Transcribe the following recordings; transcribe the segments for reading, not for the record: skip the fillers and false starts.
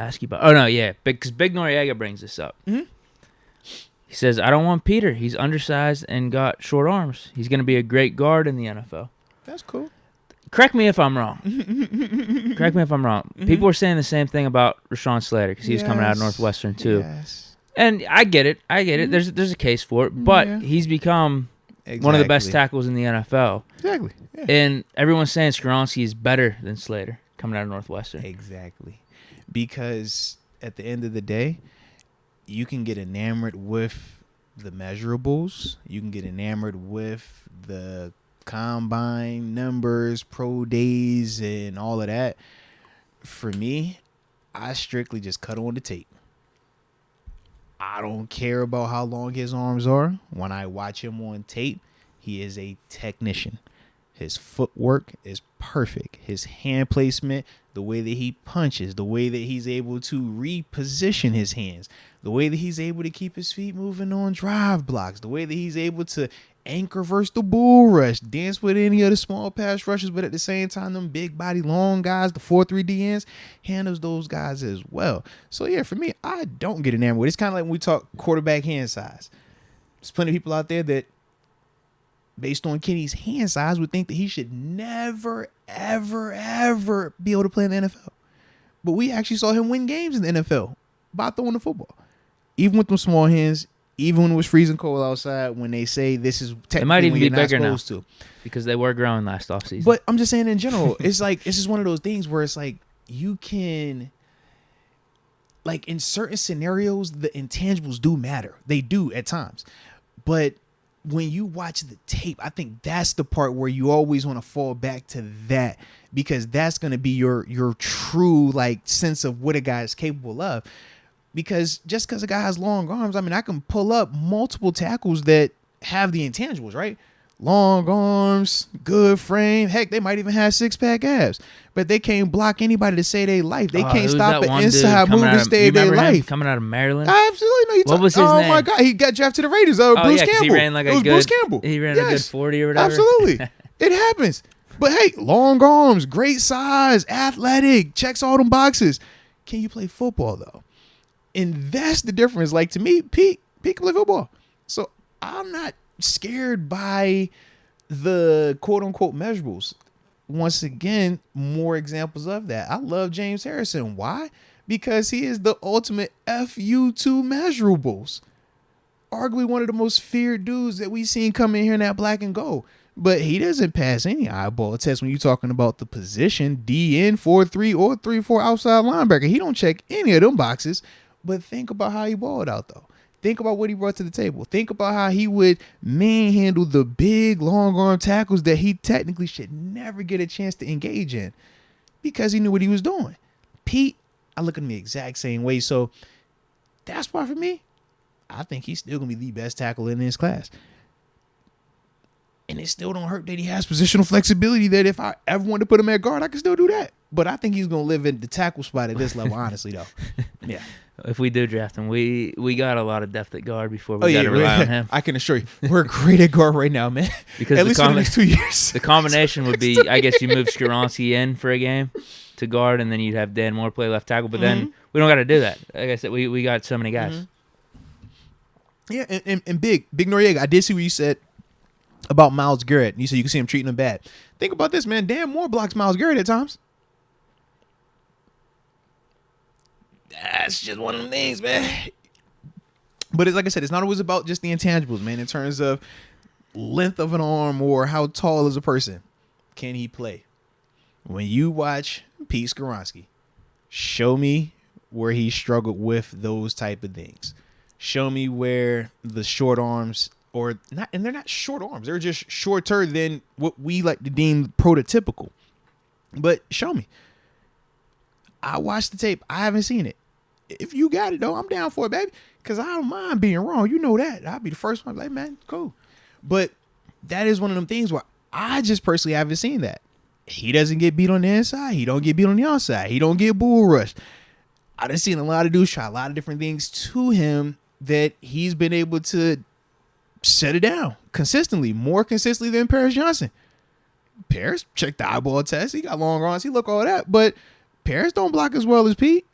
ask you about? Oh, no, yeah. Because Big Noriega brings this up. Mm-hmm. He says, I don't want Peter. He's undersized and got short arms. He's going to be a great guard in the NFL. That's cool. Correct me if I'm wrong. Correct me if I'm wrong. Mm-hmm. People were saying the same thing about Rashawn Slater because he was coming out of Northwestern too. Yes. And I get it. Mm-hmm. There's a case for it. But he's become one of the best tackles in the NFL. Exactly. Yeah. And everyone's saying Skoronski is better than Slater coming out of Northwestern. Exactly. Because at the end of the day, you can get enamored with the measurables. You can get enamored with the combine numbers, pro days, and all of that. For me, I strictly just cut on the tape. I don't care about how long his arms are. When I watch him on tape, he is a technician. His footwork is perfect. His hand placement, the way that he punches, the way that he's able to reposition his hands, the way that he's able to keep his feet moving on drive blocks, the way that he's able to anchor versus the bull rush, dance with any of the small pass rushes, but at the same time, them big body long guys, the 4-3 DNs, handles those guys as well. So yeah, for me, I don't get enamored with it. It's kind of like when we talk quarterback hand size. There's plenty of people out there that, based on Kenny's hand size, would think that he should never, ever, ever be able to play in the NFL. But we actually saw him win games in the NFL by throwing the football. Even with them small hands, even when it was freezing cold outside, when they say this is technically it might even when be you're not bigger now supposed to. because they were growing last offseason. But I'm just saying in general, it's like, it's just one of those things where it's like you can, like in certain scenarios, the intangibles do matter. They do at times. But when you watch the tape, I think that's the part where you always want to fall back to that, because that's going to be your true like sense of what a guy is capable of. Because just because a guy has long arms, I mean, I can pull up multiple tackles that have the intangibles, right? Long arms, good frame. Heck, they might even have 6-pack abs, but they can't block anybody to save their life. They can't stop an inside move to save their life. Coming out of Maryland? I absolutely know. What was his name? Oh my God, he got drafted to the Raiders. Bruce Campbell. He ran like a good, Bruce Campbell. He ran a good 40 or whatever. Absolutely, it happens. But hey, long arms, great size, athletic, checks all them boxes. Can you play football though? And that's the difference. Like, to me, Pete can play football. So I'm not scared by the quote unquote measurables. Once again, more examples of that. I love James Harrison. Why? Because he is the ultimate FU2 measurables. Arguably one of the most feared dudes that we've seen come in here in that black and gold. But he doesn't pass any eyeball test when you're talking about the position, DN, 4-3 or 3-4 outside linebacker. He don't check any of them boxes. But think about how he balled out, though. Think about what he brought to the table. Think about how he would manhandle the big, long-arm tackles that he technically should never get a chance to engage in because he knew what he was doing. Pete, I look at him the exact same way. So that's why, for me, I think he's still going to be the best tackle in this class. And it still don't hurt that he has positional flexibility that if I ever wanted to put him at guard, I can still do that. But I think he's going to live in the tackle spot at this level, honestly, though. Yeah. If we do draft him, we got a lot of depth at guard before we got to rely on him. I can assure you, we're great at guard right now, man. Because at least for the next 2 years. The combination would be, I guess you move Skoronski in for a game to guard, and then you'd have Dan Moore play left tackle. But then we don't got to do that. Like I said, we got so many guys. Yeah, and Big Noriega, I did see what you said about Myles Garrett. You said you can see him treating him bad. Think about this, man. Dan Moore blocks Myles Garrett at times. That's just one of them things, man. But it's like I said, it's not always about just the intangibles, man. In terms of length of an arm or how tall is a person, can he play? When you watch Pete Skoronski, show me where he struggled with those type of things. Show me where the short arms, or not, and they're not short arms. They're just shorter than what we like to deem prototypical. But show me. I watched the tape. I haven't seen it. If you got it, though, I'm down for it, baby. Because I don't mind being wrong. You know that. I'll be the first one. Like, man, cool. But that is one of them things where I just personally haven't seen that. He doesn't get beat on the inside. He don't get beat on the outside. He don't get bull rushed. I done seen a lot of dudes try a lot of different things to him that he's been able to set it down consistently, more consistently than Paris Johnson. Paris checked the eyeball test. He got long arms. He look all that. But Paris don't block as well as Pete.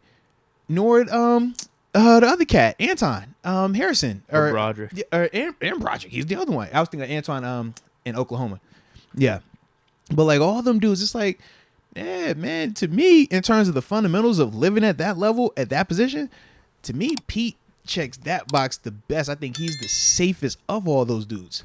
nor the other cat, Anton Harrison, or Broderick. Aaron Broderick. He's the other one. I was thinking of Anton in Oklahoma. Yeah, but like all them dudes, it's like, yeah, man. To me, in terms of the fundamentals of living at that level, at that position, to me, Pete checks that box the best. I think he's the safest of all those dudes.